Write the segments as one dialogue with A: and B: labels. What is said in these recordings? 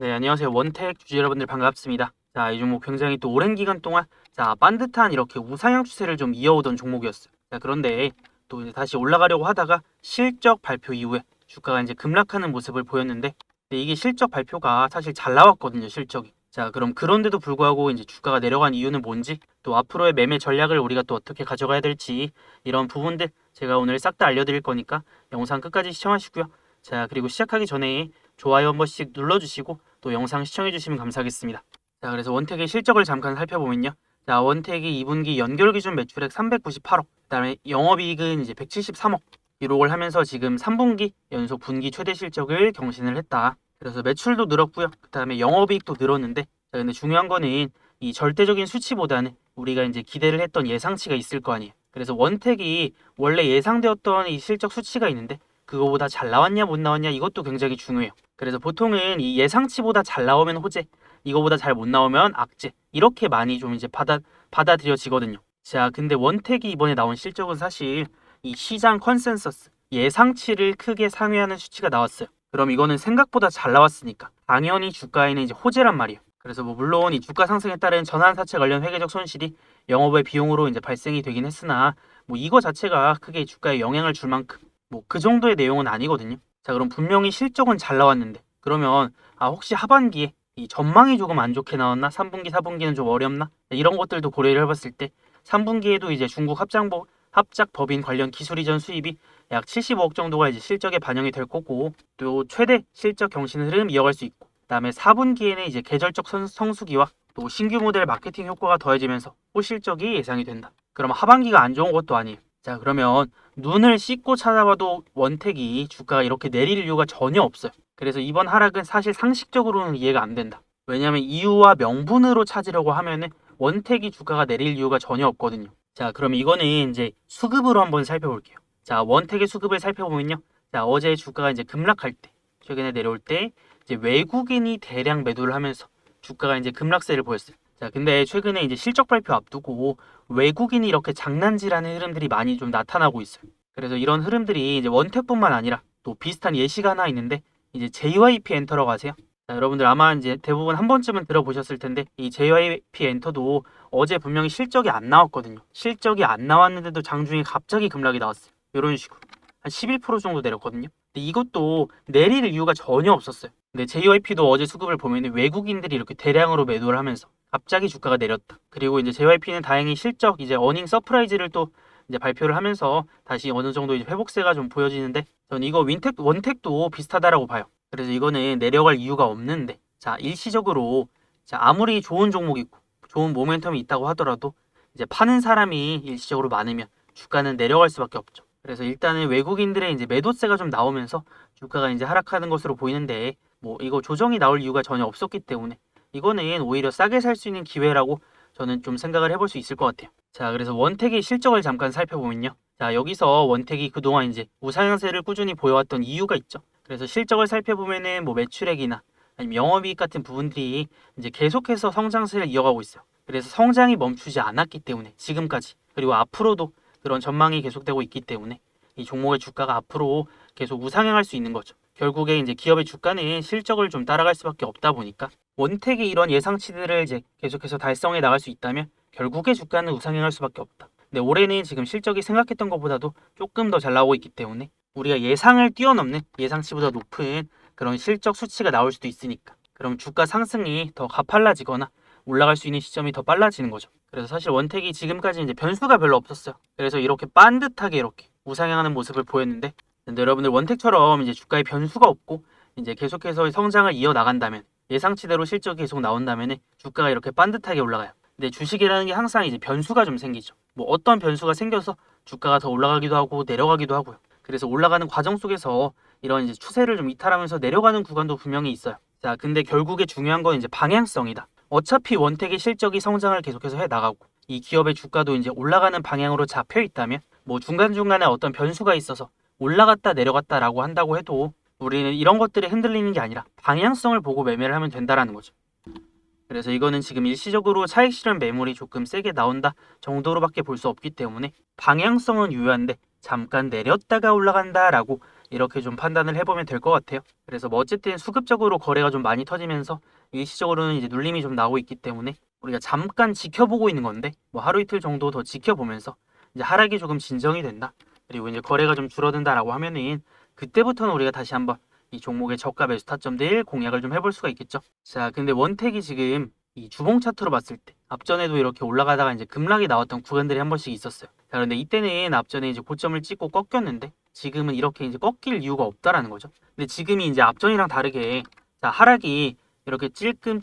A: 네, 안녕하세요. 원택 주주 여러분들 반갑습니다. 자, 이 종목 굉장히 또 오랜 기간 동안 반듯한 이렇게 우상향 추세를 좀 이어오던 종목이었어요. 자, 그런데 또 이제 다시 올라가려고 하다가 실적 발표 이후에 주가가 이제 급락하는 모습을 보였는데 이게 실적 발표가 사실 잘 나왔거든요, 실적이. 자, 그럼 그런데도 불구하고 이제 주가가 내려간 이유는 뭔지, 또 앞으로의 매매 전략을 우리가 또 어떻게 가져가야 될지 이런 부분들 제가 오늘 싹 다 알려드릴 거니까 영상 끝까지 시청하시고요. 자, 그리고 시작하기 전에 좋아요 한 번씩 눌러주시고 또 영상 시청해주시면 감사하겠습니다. 자, 그래서 원택의 실적을 잠깐 살펴보면요. 자, 원택이 2분기 연결 기준 매출액 398억, 그다음에 영업이익은 이제 173억 기록을 하면서 지금 3분기 연속 분기 최대 실적을 경신을 했다. 그래서 매출도 늘었고요. 그다음에 영업이익도 늘었는데, 자, 근데 중요한 거는 이 절대적인 수치보다는 우리가 이제 기대를 했던 예상치가 있을 거 아니에요. 그래서 원택이 원래 예상되었던 이 실적 수치가 있는데 그거보다 잘 나왔냐 못 나왔냐 이것도 굉장히 중요해요. 그래서 보통은 이 예상치보다 잘 나오면 호재, 이거보다 잘 못 나오면 악재, 이렇게 많이 좀 이제 받아들여지거든요. 자, 근데 원택이 이번에 나온 실적은 사실 이 시장 컨센서스 예상치를 크게 상회하는 수치가 나왔어요. 그럼 이거는 생각보다 잘 나왔으니까 당연히 주가에는 이제 호재란 말이에요. 그래서 뭐 물론 이 주가 상승에 따른 전환사채 관련 회계적 손실이 영업의 비용으로 이제 발생이 되긴 했으나 뭐 이거 자체가 크게 주가에 영향을 줄 만큼 뭐 그 정도의 내용은 아니거든요. 자, 그럼 분명히 실적은 잘 나왔는데 그러면 혹시 하반기에 이 전망이 조금 안 좋게 나왔나? 3분기, 4분기는 좀 어렵나? 이런 것들도 고려를 해봤을 때 3분기에도 이제 중국 합작법인 관련 기술 이전 수입이 약 75억 정도가 이제 실적에 반영이 될 거고, 또 최대 실적 경신 흐름 이어갈 수 있고, 그다음에 4분기에는 이제 계절적 성수기와 또 신규 모델 마케팅 효과가 더해지면서 호실적이 예상이 된다. 그럼 하반기가 안 좋은 것도 아니에요. 자, 그러면 눈을 씻고 찾아봐도 원택이 주가가 이렇게 내릴 이유가 전혀 없어요. 그래서 이번 하락은 사실 상식적으로는 이해가 안 된다. 왜냐하면 이유와 명분으로 찾으려고 하면은 원택이 주가가 내릴 이유가 전혀 없거든요. 자, 그럼 이거는 이제 수급으로 한번 살펴볼게요. 자, 원택의 수급을 살펴보면요. 자, 어제 주가가 이제 급락할 때, 최근에 내려올 때 이제 외국인이 대량 매도를 하면서 주가가 이제 급락세를 보였어요. 자, 근데 최근에 이제 실적 발표 앞두고 외국인이 이렇게 장난질하는 흐름들이 많이 좀 나타나고 있어요. 그래서 이런 흐름들이 이제 원택뿐만 아니라 또 비슷한 예시가 하나 있는데 이제 JYP 엔터라고 아세요? 자, 여러분들 아마 이제 대부분 한 번쯤은 들어보셨을 텐데 이 JYP 엔터도 어제 분명히 실적이 안 나왔거든요. 실적이 안 나왔는데도 장중에 갑자기 급락이 나왔어요. 이런 식으로 한 11% 정도 내렸거든요. 근데 이것도 내릴 이유가 전혀 없었어요. 근데 JYP도 어제 수급을 보면 외국인들이 이렇게 대량으로 매도를 하면서 갑자기 주가가 내렸다. 그리고 이제 JYP는 다행히 실적 이제 어닝 서프라이즈를 또 이제 발표를 하면서 다시 어느 정도 이제 회복세가 좀 보여지는데 저는 이거 원택도 비슷하다라고 봐요. 그래서 이거는 내려갈 이유가 없는데, 자, 일시적으로 자, 아무리 좋은 종목이 있고 좋은 모멘텀이 있다고 하더라도 이제 파는 사람이 일시적으로 많으면 주가는 내려갈 수밖에 없죠. 그래서 일단은 외국인들의 이제 매도세가 좀 나오면서 주가가 이제 하락하는 것으로 보이는데 뭐 이거 조정이 나올 이유가 전혀 없었기 때문에 이거는 오히려 싸게 살 수 있는 기회라고 저는 좀 생각을 해볼 수 있을 것 같아요. 자, 그래서 원택의 실적을 잠깐 살펴보면요. 자, 여기서 원택이 그동안 이제 우상향세를 꾸준히 보여왔던 이유가 있죠. 그래서 실적을 살펴보면은 뭐 매출액이나 아니면 영업이익 같은 부분들이 이제 계속해서 성장세를 이어가고 있어요. 그래서 성장이 멈추지 않았기 때문에 지금까지, 그리고 앞으로도 그런 전망이 계속되고 있기 때문에 이 종목의 주가가 앞으로 계속 우상향할 수 있는 거죠. 결국에 이제 기업의 주가는 실적을 좀 따라갈 수밖에 없다 보니까 원택이 이런 예상치들을 이제 계속해서 달성해 나갈 수 있다면 결국에 주가는 우상향할 수밖에 없다. 근데 올해는 지금 실적이 생각했던 것보다도 조금 더 잘 나오고 있기 때문에 우리가 예상을 뛰어넘는 예상치보다 높은 그런 실적 수치가 나올 수도 있으니까 그럼 주가 상승이 더 가팔라지거나 올라갈 수 있는 시점이 더 빨라지는 거죠. 그래서 사실 원택이 지금까지 이제 변수가 별로 없었어요. 그래서 이렇게 반듯하게 이렇게 우상향하는 모습을 보였는데, 근데 여러분들 원택처럼 이제 주가에 변수가 없고 이제 계속해서 성장을 이어 나간다면 예상치대로 실적이 계속 나온다면 주가가 이렇게 반듯하게 올라가요. 근데 주식이라는 게 항상 이제 변수가 좀 생기죠. 뭐 어떤 변수가 생겨서 주가가 더 올라가기도 하고 내려가기도 하고요. 그래서 올라가는 과정 속에서 이런 이제 추세를 좀 이탈하면서 내려가는 구간도 분명히 있어요. 자, 근데 결국에 중요한 건 이제 방향성이다. 어차피 원택의 실적이 성장을 계속해서 해 나가고 이 기업의 주가도 이제 올라가는 방향으로 잡혀 있다면 뭐 중간중간에 어떤 변수가 있어서 올라갔다 내려갔다라고 한다고 해도 우리는 이런 것들에 흔들리는 게 아니라 방향성을 보고 매매를 하면 된다라는 거죠. 그래서 이거는 지금 일시적으로 차익 실현 매물이 조금 세게 나온다 정도로밖에 볼 수 없기 때문에 방향성은 유효한데 잠깐 내렸다가 올라간다라고 이렇게 좀 판단을 해보면 될 것 같아요. 그래서 뭐 어쨌든 수급적으로 거래가 좀 많이 터지면서 일시적으로는 이제 눌림이 좀 나오고 있기 때문에 우리가 잠깐 지켜보고 있는 건데 뭐 하루 이틀 정도 더 지켜보면서 이제 하락이 조금 진정이 된다. 그리고 이제 거래가 좀 줄어든다라고 하면은 그때부터는 우리가 다시 한번 이 종목의 저가 매수 타점들 공략을 좀 해볼 수가 있겠죠. 자, 근데 원택이 지금 이 주봉 차트로 봤을 때 앞전에도 이렇게 올라가다가 이제 급락이 나왔던 구간들이 한 번씩 있었어요. 자, 그런데 이때는 앞전에 이제 고점을 찍고 꺾였는데 지금은 이렇게 이제 꺾일 이유가 없다라는 거죠. 근데 지금이 이제 앞전이랑 다르게 자, 하락이 이렇게 찔끔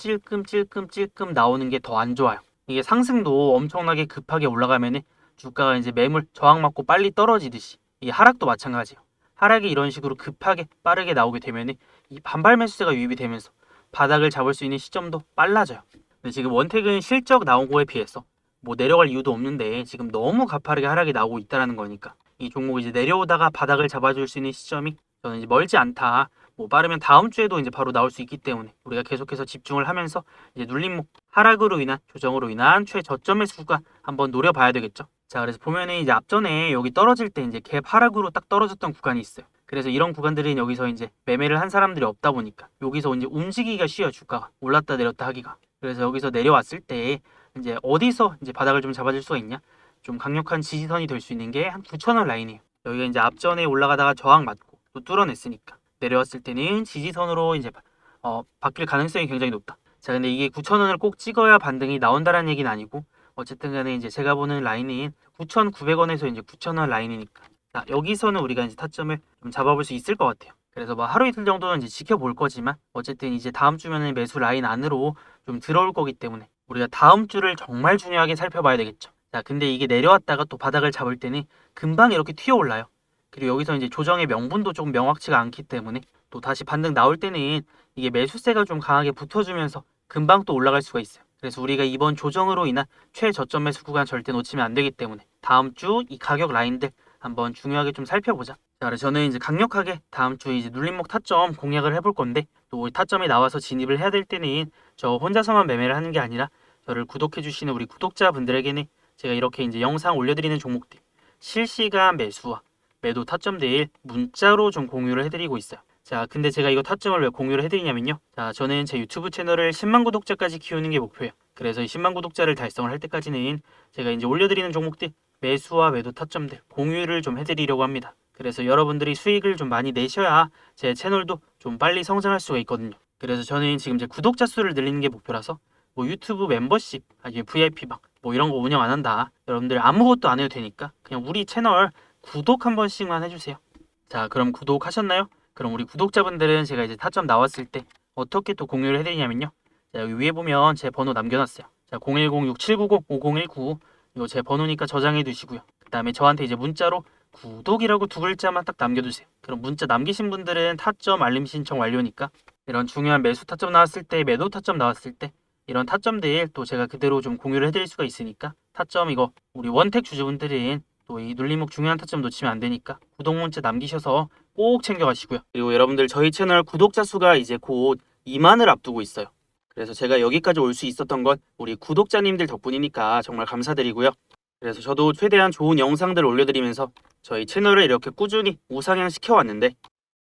A: 나오는 게 더 안 좋아요. 이게 상승도 엄청나게 급하게 올라가면은 주가가 이제 매물 저항 맞고 빨리 떨어지듯이 이 하락도 마찬가지예요. 하락이 이런 식으로 급하게 빠르게 나오게 되면은 이 반발 매수세가 유입이 되면서 바닥을 잡을 수 있는 시점도 빨라져요. 근데 지금 원택은 실적 나온 거에 비해서 뭐 내려갈 이유도 없는데 지금 너무 가파르게 하락이 나오고 있다라는 거니까 이 종목이 이제 내려오다가 바닥을 잡아줄 수 있는 시점이 저는 이제 멀지 않다. 뭐 빠르면 다음 주에도 이제 바로 나올 수 있기 때문에 우리가 계속해서 집중을 하면서 이제 눌림목 하락으로 인한 조정으로 인한 최저점의 수가 한번 노려봐야 되겠죠. 자, 그래서 보면은 이제 앞전에 여기 떨어질 때 이제 갭 하락으로 딱 떨어졌던 구간이 있어요. 그래서 이런 구간들은 여기서 이제 매매를 한 사람들이 없다 보니까 여기서 이제 움직이기가 쉬워요. 주가가 올랐다 내렸다 하기가. 그래서 여기서 내려왔을 때 이제 어디서 이제 바닥을 좀 잡아줄 수가 있냐? 좀 강력한 지지선이 될 수 있는 게 한 9,000원 라인이에요. 여기가 이제 앞전에 올라가다가 저항 맞고 또 뚫어냈으니까 내려왔을 때는 지지선으로 이제 바뀔 가능성이 굉장히 높다. 자, 근데 이게 9,000원을 꼭 찍어야 반등이 나온다는 얘기는 아니고 어쨌든 간에 이제 제가 보는 라인은 9,900원에서 이제 9,000원 라인이니까 자, 여기서는 우리가 이제 타점을 좀 잡아볼 수 있을 것 같아요. 그래서 뭐 하루 이틀 정도는 이제 지켜볼 거지만 어쨌든 이제 다음 주면은 매수 라인 안으로 좀 들어올 거기 때문에 우리가 다음 주를 정말 중요하게 살펴봐야 되겠죠. 자, 근데 이게 내려왔다가 또 바닥을 잡을 때는 금방 이렇게 튀어 올라요. 그리고 여기서 이제 조정의 명분도 조금 명확치가 않기 때문에 또 다시 반등 나올 때는 이게 매수세가 좀 강하게 붙어주면서 금방 또 올라갈 수가 있어요. 그래서 우리가 이번 조정으로 인한 최저점 매수 구간 절대 놓치면 안 되기 때문에 다음 주 이 가격 라인들 한번 중요하게 좀 살펴보자. 자, 그래서 저는 이제 강력하게 다음 주 이제 눌림목 타점 공략을 해볼 건데 또 타점이 나와서 진입을 해야 될 때는 저 혼자서만 매매를 하는 게 아니라 저를 구독해 주시는 우리 구독자분들에게는 제가 이렇게 이제 영상 올려드리는 종목들 실시간 매수와 매도 타점들 문자로 좀 공유를 해드리고 있어요. 자, 근데 제가 이거 타점을 왜 공유를 해드리냐면요. 자, 저는 제 유튜브 채널을 10만 구독자까지 키우는 게 목표예요. 그래서 이 10만 구독자를 달성을 할 때까지는 제가 이제 올려드리는 종목들 매수와 매도 타점들 공유를 좀 해드리려고 합니다. 그래서 여러분들이 수익을 좀 많이 내셔야 제 채널도 좀 빨리 성장할 수가 있거든요. 그래서 저는 지금 제 구독자 수를 늘리는 게 목표라서 뭐 유튜브 멤버십 아니면 VIP방 뭐 이런 거 운영 안 한다. 여러분들 아무것도 안 해도 되니까 그냥 우리 채널 구독 한 번씩만 해주세요. 자, 그럼 구독하셨나요? 그럼 우리 구독자분들은 제가 이제 타점 나왔을 때 어떻게 또 공유를 해드리냐면요. 자, 여기 위에 보면 제 번호 남겨놨어요. 자, 010-6790-5019 이거 제 번호니까 저장해 두시고요. 그 다음에 저한테 이제 문자로 구독이라고 두 글자만 딱 남겨두세요. 그럼 문자 남기신 분들은 타점 알림 신청 완료니까 이런 중요한 매수 타점 나왔을 때, 매도 타점 나왔을 때 이런 타점들 또 제가 그대로 좀 공유를 해드릴 수가 있으니까 타점 이거 우리 원택 주주분들은 또 이 눌림목 중요한 타점 놓치면 안 되니까 구독 문자 남기셔서 꼭 챙겨가시고요. 그리고 여러분들 저희 채널 구독자 수가 이제 곧 2만을 앞두고 있어요. 그래서 제가 여기까지 올 수 있었던 건 우리 구독자님들 덕분이니까 정말 감사드리고요. 그래서 저도 최대한 좋은 영상들을 올려드리면서 저희 채널을 이렇게 꾸준히 우상향 시켜왔는데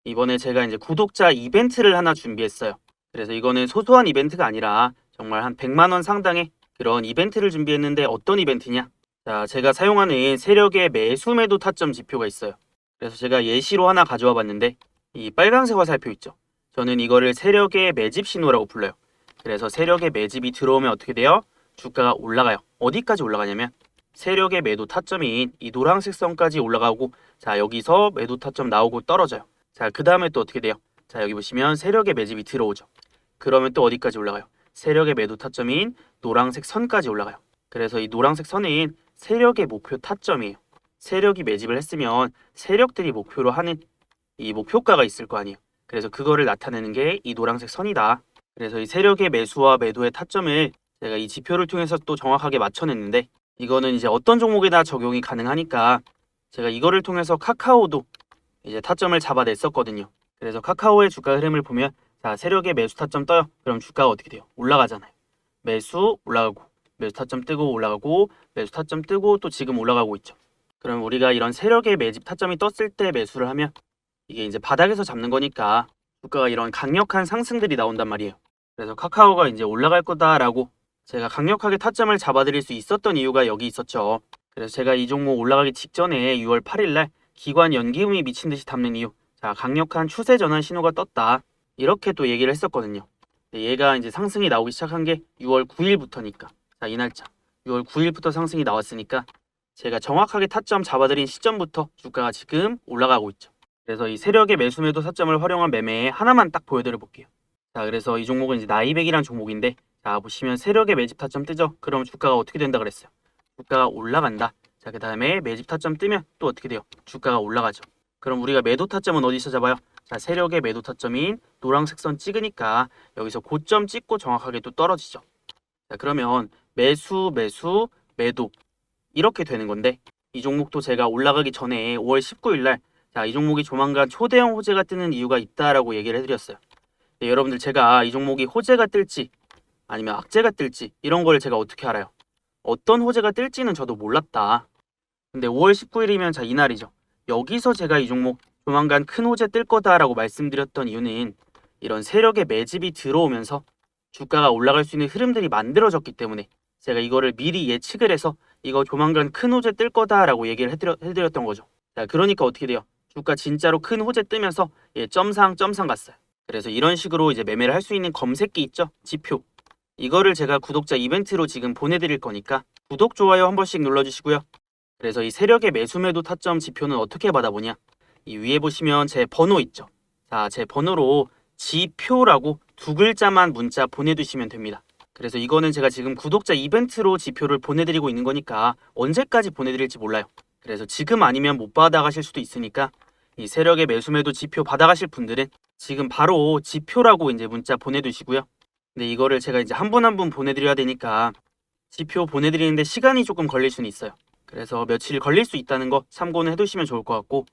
A: 이번에 제가 이제 구독자 이벤트를 하나 준비했어요. 그래서 이거는 소소한 이벤트가 아니라 정말 한 100만 원 상당의 그런 이벤트를 준비했는데 어떤 이벤트냐? 자, 제가 사용하는 세력의 매수 매도 타점 지표가 있어요. 그래서 제가 예시로 하나 가져와 봤는데 이 빨간색 화살표 있죠? 저는 이거를 세력의 매집 신호라고 불러요. 그래서 세력의 매집이 들어오면 어떻게 돼요? 주가가 올라가요. 어디까지 올라가냐면 세력의 매도 타점인 이 노란색 선까지 올라가고 자, 여기서 매도 타점 나오고 떨어져요. 자, 그 다음에 또 어떻게 돼요? 자, 여기 보시면 세력의 매집이 들어오죠. 그러면 또 어디까지 올라가요? 세력의 매도 타점인 노란색 선까지 올라가요. 그래서 이 노란색 선은 세력의 목표 타점이에요. 세력이 매집을 했으면 세력들이 목표로 하는 이 목표가가 있을 거 아니에요. 그래서 그거를 나타내는 게 이 노란색 선이다. 그래서 이 세력의 매수와 매도의 타점을 제가 이 지표를 통해서 또 정확하게 맞춰냈는데 이거는 이제 어떤 종목에다 적용이 가능하니까 제가 이거를 통해서 카카오도 이제 타점을 잡아냈었거든요. 그래서 카카오의 주가 흐름을 보면 자, 세력의 매수 타점 떠요. 그럼 주가가 어떻게 돼요? 올라가잖아요. 매수 올라가고 매수 타점 뜨고 올라가고 매수 타점 뜨고 또 지금 올라가고 있죠. 그럼 우리가 이런 세력의 매집 타점이 떴을 때 매수를 하면 이게 이제 바닥에서 잡는 거니까 주가가 이런 강력한 상승들이 나온단 말이에요. 그래서 카카오가 이제 올라갈 거다라고 제가 강력하게 타점을 잡아드릴 수 있었던 이유가 여기 있었죠. 그래서 제가 이 종목 올라가기 직전에 6월 8일 날 기관 연기음이 미친 듯이 담는 이유. 자, 강력한 추세 전환 신호가 떴다. 이렇게 또 얘기를 했었거든요. 얘가 이제 상승이 나오기 시작한 게 6월 9일부터니까. 자, 이 날짜. 6월 9일부터 상승이 나왔으니까 제가 정확하게 타점 잡아드린 시점부터 주가가 지금 올라가고 있죠. 그래서 이 세력의 매수 매도 타점을 활용한 매매 하나만 딱 보여드려 볼게요. 자, 그래서 이 종목은 이제 나이백이란 종목인데, 자, 보시면 세력의 매집 타점 뜨죠? 그럼 주가가 어떻게 된다 그랬어요? 주가가 올라간다. 자, 그 다음에 매집 타점 뜨면 또 어떻게 돼요? 주가가 올라가죠. 그럼 우리가 매도 타점은 어디서 잡아요? 자, 세력의 매도 타점인 노란색 선 찍으니까 여기서 고점 찍고 정확하게 또 떨어지죠. 자, 그러면 매수, 매수, 매도 이렇게 되는 건데, 이 종목도 제가 올라가기 전에 5월 19일 날 자, 이 종목이 조만간 초대형 호재가 뜨는 이유가 있다라고 얘기를 해드렸어요. 네, 여러분들 제가 이 종목이 호재가 뜰지 아니면 악재가 뜰지 이런 걸 제가 어떻게 알아요? 어떤 호재가 뜰지는 저도 몰랐다. 근데 5월 19일이면 자, 이날이죠. 여기서 제가 이 종목 조만간 큰 호재 뜰 거다라고 말씀드렸던 이유는 이런 세력의 매집이 들어오면서 주가가 올라갈 수 있는 흐름들이 만들어졌기 때문에 제가 이거를 미리 예측을 해서 이거 조만간 큰 호재 뜰 거다라고 얘기를 해드렸던 거죠. 자, 그러니까 어떻게 돼요? 주가 진짜로 큰 호재 뜨면서 점상 갔어요. 그래서 이런 식으로 이제 매매를 할 수 있는 검색기 있죠? 지표. 이거를 제가 구독자 이벤트로 지금 보내드릴 거니까 구독, 좋아요 한 번씩 눌러주시고요. 그래서 이 세력의 매수 매도 타점 지표는 어떻게 받아보냐? 이 위에 보시면 제 번호 있죠? 자, 제 번호로 지표라고 두 글자만 문자 보내두시면 됩니다. 그래서 이거는 제가 지금 구독자 이벤트로 지표를 보내드리고 있는 거니까 언제까지 보내드릴지 몰라요. 그래서 지금 아니면 못 받아가실 수도 있으니까 이 세력의 매수 매도 지표 받아가실 분들은 지금 바로 지표라고 이제 문자 보내두시고요. 근데 이거를 제가 이제 한 분 한 분 보내드려야 되니까 지표 보내드리는데 시간이 조금 걸릴 수는 있어요. 그래서 며칠 걸릴 수 있다는 거 참고는 해두시면 좋을 것 같고,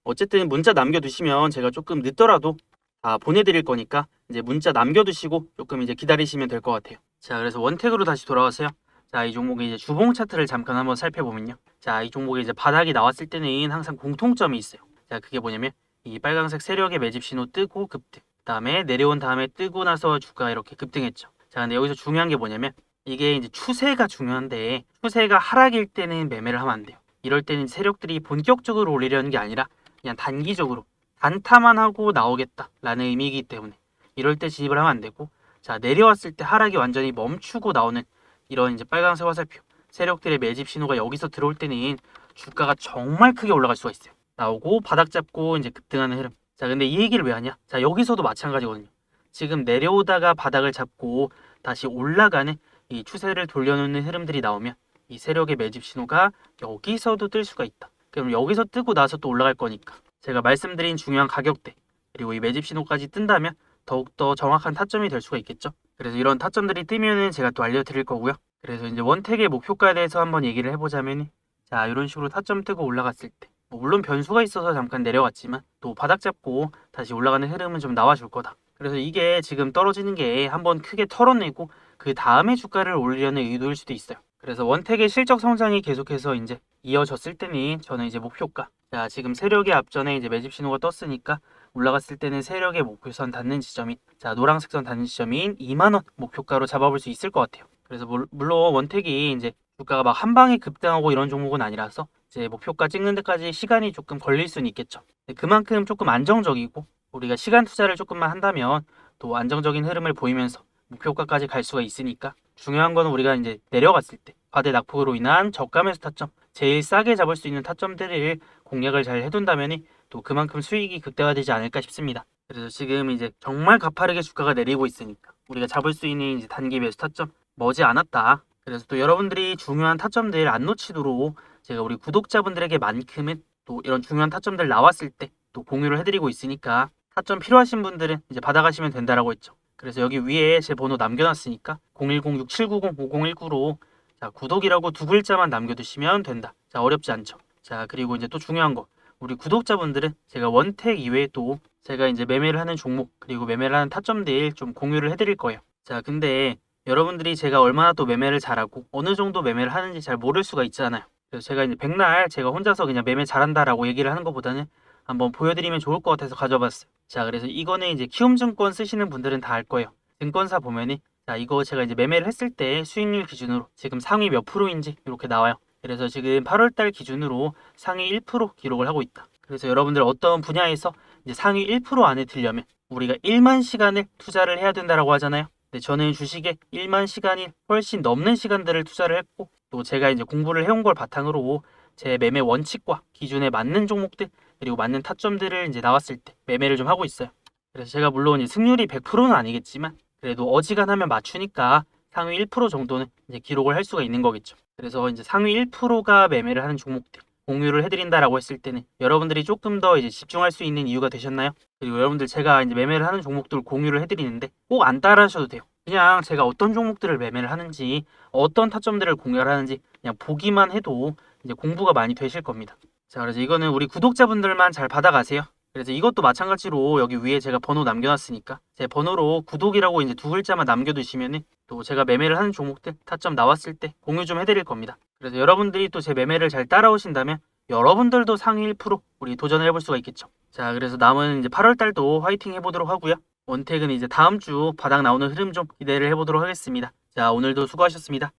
A: 어쨌든 문자 남겨두시면 제가 조금 늦더라도 다 보내드릴 거니까 이제 문자 남겨두시고 조금 이제 기다리시면 될 것 같아요. 자, 그래서 원택으로 다시 돌아왔어요. 자, 이 종목의 이제 주봉 차트를 잠깐 한번 살펴보면요. 자, 이 종목의 이제 바닥이 나왔을 때는 항상 공통점이 있어요. 자, 그게 뭐냐면 이 빨간색 세력의 매집 신호 뜨고 급등. 그다음에 내려온 다음에 뜨고 나서 주가가 이렇게 급등했죠. 자, 근데 여기서 중요한 게 뭐냐면 이게 이제 추세가 중요한데 추세가 하락일 때는 매매를 하면 안 돼요. 이럴 때는 세력들이 본격적으로 올리려는 게 아니라 그냥 단기적으로 단타만 하고 나오겠다라는 의미이기 때문에 이럴 때 진입을 하면 안 되고, 자, 내려왔을 때 하락이 완전히 멈추고 나오는 이런 이제 빨간색 화살표 세력들의 매집 신호가 여기서 들어올 때는 주가가 정말 크게 올라갈 수가 있어요. 나오고 바닥 잡고 이제 급등하는 흐름. 자, 근데 이 얘기를 왜 하냐? 자, 여기서도 마찬가지거든요. 지금 내려오다가 바닥을 잡고 다시 올라가는 이 추세를 돌려놓는 흐름들이 나오면 이 세력의 매집 신호가 여기서도 뜰 수가 있다. 그럼 여기서 뜨고 나서 또 올라갈 거니까 제가 말씀드린 중요한 가격대 그리고 이 매집 신호까지 뜬다면 더욱더 정확한 타점이 될 수가 있겠죠. 그래서 이런 타점들이 뜨면은 제가 또 알려드릴 거고요. 그래서 이제 원택의 목표가에 대해서 한번 얘기를 해보자면, 자, 이런 식으로 타점 뜨고 올라갔을 때 물론 변수가 있어서 잠깐 내려왔지만 또 바닥 잡고 다시 올라가는 흐름은 좀 나와줄 거다. 그래서 이게 지금 떨어지는 게 한번 크게 털어내고 그 다음에 주가를 올리려는 의도일 수도 있어요. 그래서 원택의 실적 성장이 계속해서 이제 이어졌을 때는 저는 이제 목표가, 자, 지금 세력의 앞전에 이제 매집 신호가 떴으니까 올라갔을 때는 세력의 목표선 닿는 지점인, 자, 노란색 선 닿는 지점인 2만 원 목표가로 잡아볼 수 있을 것 같아요. 그래서 물론 원택이 이제 주가가 막 한 방에 급등하고 이런 종목은 아니라서 이제 목표가 찍는 데까지 시간이 조금 걸릴 수는 있겠죠. 그만큼 조금 안정적이고 우리가 시간 투자를 조금만 한다면 또 안정적인 흐름을 보이면서 목표가까지 갈 수가 있으니까, 중요한 거는 우리가 이제 내려갔을 때 과대 낙폭으로 인한 저가 매수 타점, 제일 싸게 잡을 수 있는 타점들을 공략을 잘 해둔다면 또 그만큼 수익이 극대화되지 않을까 싶습니다. 그래서 지금 이제 정말 가파르게 주가가 내리고 있으니까 우리가 잡을 수 있는 이제 단기 매수 타점 머지 않았다. 그래서 또 여러분들이 중요한 타점들 안 놓치도록 제가 우리 구독자분들에게만큼은 또 이런 중요한 타점들 나왔을 때 또 공유를 해드리고 있으니까 타점 필요하신 분들은 이제 받아가시면 된다라고 했죠. 그래서 여기 위에 제 번호 남겨놨으니까 010-6790-5019로 자, 구독이라고 두 글자만 남겨두시면 된다. 자, 어렵지 않죠. 자, 그리고 이제 또 중요한 거, 우리 구독자분들은 제가 원택 이외에 또 제가 이제 매매를 하는 종목 그리고 매매를 하는 타점들 좀 공유를 해드릴 거예요. 자, 근데 여러분들이 제가 얼마나 또 매매를 잘하고 어느 정도 매매를 하는지 잘 모를 수가 있잖아요. 그래서 제가 이제 백날 제가 혼자서 그냥 매매 잘한다라고 얘기를 하는 것보다는 한번 보여드리면 좋을 것 같아서 가져봤어요. 자, 그래서 이거는 이제 키움증권 쓰시는 분들은 다 알 거예요. 증권사 보면은 자, 이거 제가 이제 매매를 했을 때 수익률 기준으로 지금 상위 몇 프로인지 이렇게 나와요. 그래서 지금 8월달 기준으로 상위 1% 기록을 하고 있다. 그래서 여러분들 어떤 분야에서 이제 상위 1% 안에 들려면 우리가 1만 시간을 투자를 해야 된다라고 하잖아요. 근데 저는 주식에 1만 시간이 훨씬 넘는 시간들을 투자를 했고 또 제가 이제 공부를 해온 걸 바탕으로 제 매매 원칙과 기준에 맞는 종목들 그리고 맞는 타점들을 이제 나왔을 때 매매를 좀 하고 있어요. 그래서 제가 물론 이 승률이 100%는 아니겠지만 그래도 어지간하면 맞추니까 상위 1% 정도는 이제 기록을 할 수가 있는 거겠죠. 그래서 이제 상위 1%가 매매를 하는 종목들 공유를 해드린다라고 했을 때는 여러분들이 조금 더 이제 집중할 수 있는 이유가 되셨나요? 그리고 여러분들 제가 이제 매매를 하는 종목들 공유를 해드리는데 꼭 안 따라하셔도 돼요. 그냥 제가 어떤 종목들을 매매를 하는지 어떤 타점들을 공유를 하는지 그냥 보기만 해도 이제 공부가 많이 되실 겁니다. 자, 그래서 이거는 우리 구독자분들만 잘 받아가세요. 그래서 이것도 마찬가지로 여기 위에 제가 번호 남겨놨으니까 제 번호로 구독이라고 이제 두 글자만 남겨두시면은 또 제가 매매를 하는 종목들 타점 나왔을 때 공유 좀 해드릴 겁니다. 그래서 여러분들이 또 제 매매를 잘 따라오신다면 여러분들도 상위 1% 우리 도전을 해볼 수가 있겠죠. 자, 그래서 남은 이제 8월 달도 화이팅 해보도록 하고요. 원택은 이제 다음 주 바닥 나오는 흐름 좀 기대를 해보도록 하겠습니다. 자, 오늘도 수고하셨습니다.